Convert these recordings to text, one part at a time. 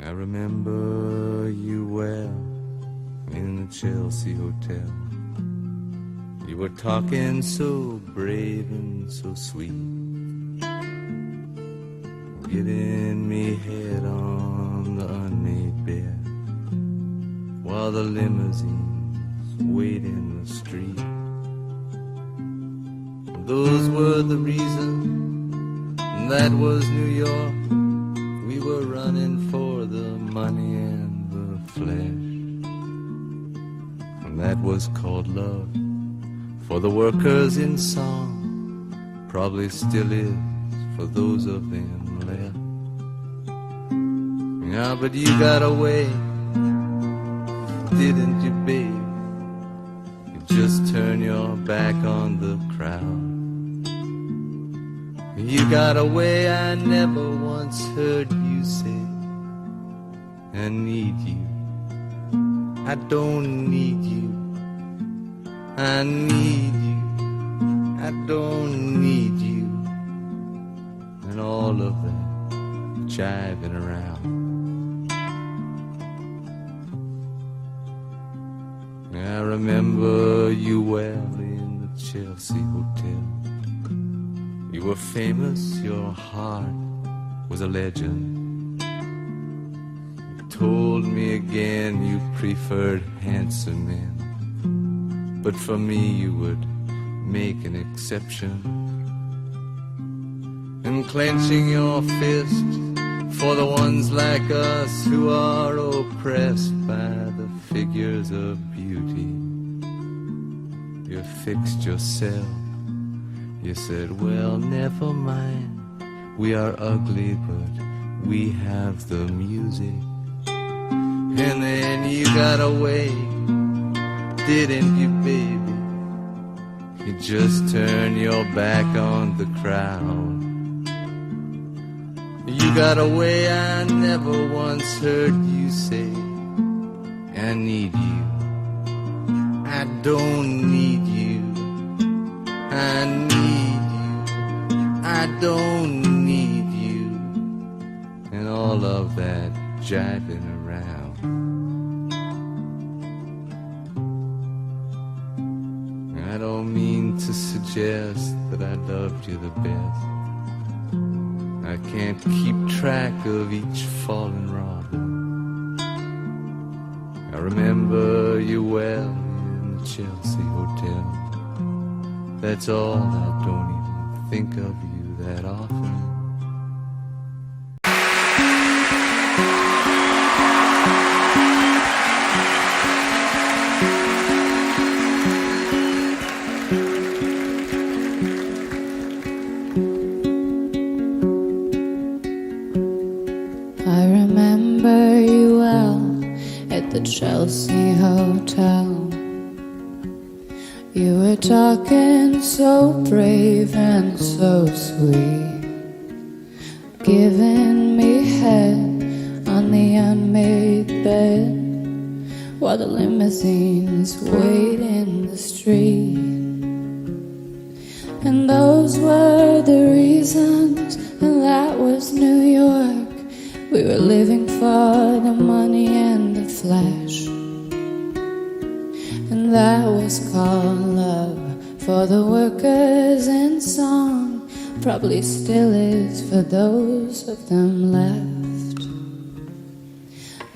I remember you well in the Chelsea hotel. You were talking so brave and so sweet, giving me head on the unmade bed while the limousines wait in the street. Those were the reasons, that was New York. We were running for the money and the flesh, and that was called love. For the workers in song, probably still is for those of them left. Yeah, but you got away, didn't you, babe? You just turn your back on the crowd. You got away, I never once heard you say, I need you, I don't need you. I need you, I don't need you, and all of that jiving around. I remember you well in the Chelsea hotel. You were famous, your heart was a legend. You told me again you preferred handsome men, but for me you would make an exception. And clenching your fist for the ones like us who are oppressed by the figures of beauty, you fixed yourself. You said, well, never mind, we are ugly, but we have the music. And then you got away, didn't you, baby? You just turned your back on the crowd. You got away, I never once heard you say, I need you, I don't need you, I need you, I don't need you, and all of that jiving around. I don't mean to suggest that I loved you the best. I can't keep track of each fallen robin. I remember you well in the Chelsea hotel. That's all, I don't even think of you that often. Chelsea hotel. You were talking so brave and so sweet, giving me head on the unmade bed while the limousines wait in the street. And those were the reasons, and that was New York. We were living for the money and the flash, and that was called love. For the workers in song, probably still is for those of them left.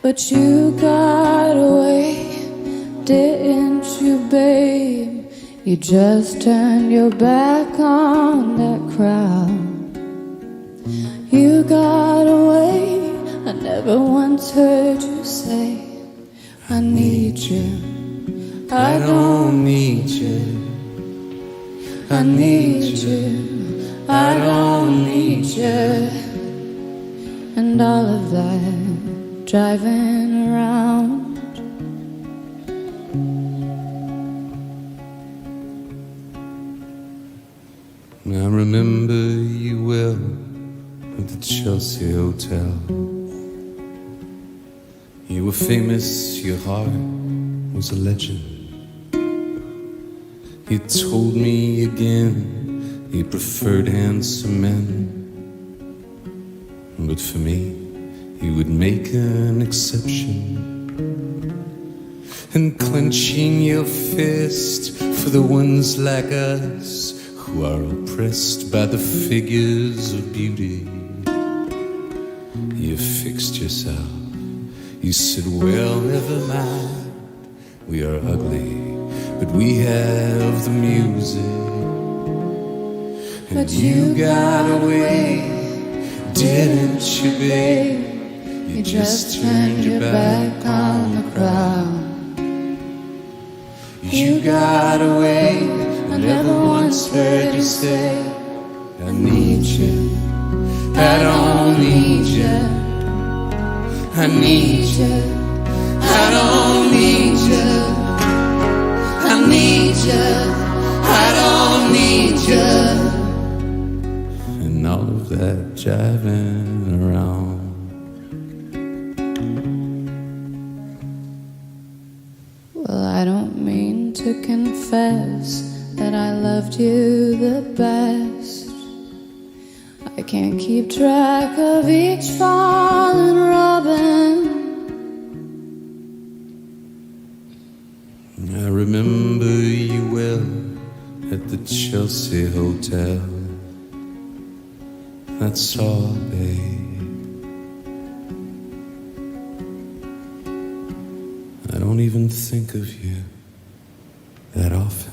But you got away, didn't you, babe? You just turned your back on that crowd. You got away, I never once heard you say, I need you, I don't need you, I need you, I don't need you, and all of that driving around. I remember you well at the Chelsea hotel. You were famous, your heart was a legend. You told me again you preferred handsome men, but for me he would make an exception. And clenching your fist for the ones like us who are oppressed by the figures of beauty. You fixed yourself. You said, well, never mind. We are ugly, but we have the music. And But you got away, didn't you, babe? You just turned your back on the crowd. You got away, I never once heard you say, I need you, I don't need you, I need you, I don't need you, I need you, I don't need you. And all of that jiving around. Well, I don't mean to confess that I loved you the best. I can't keep track of each fallen robin. I remember you well at the Chelsea Hotel. That's all, babe. I don't even think of you that often.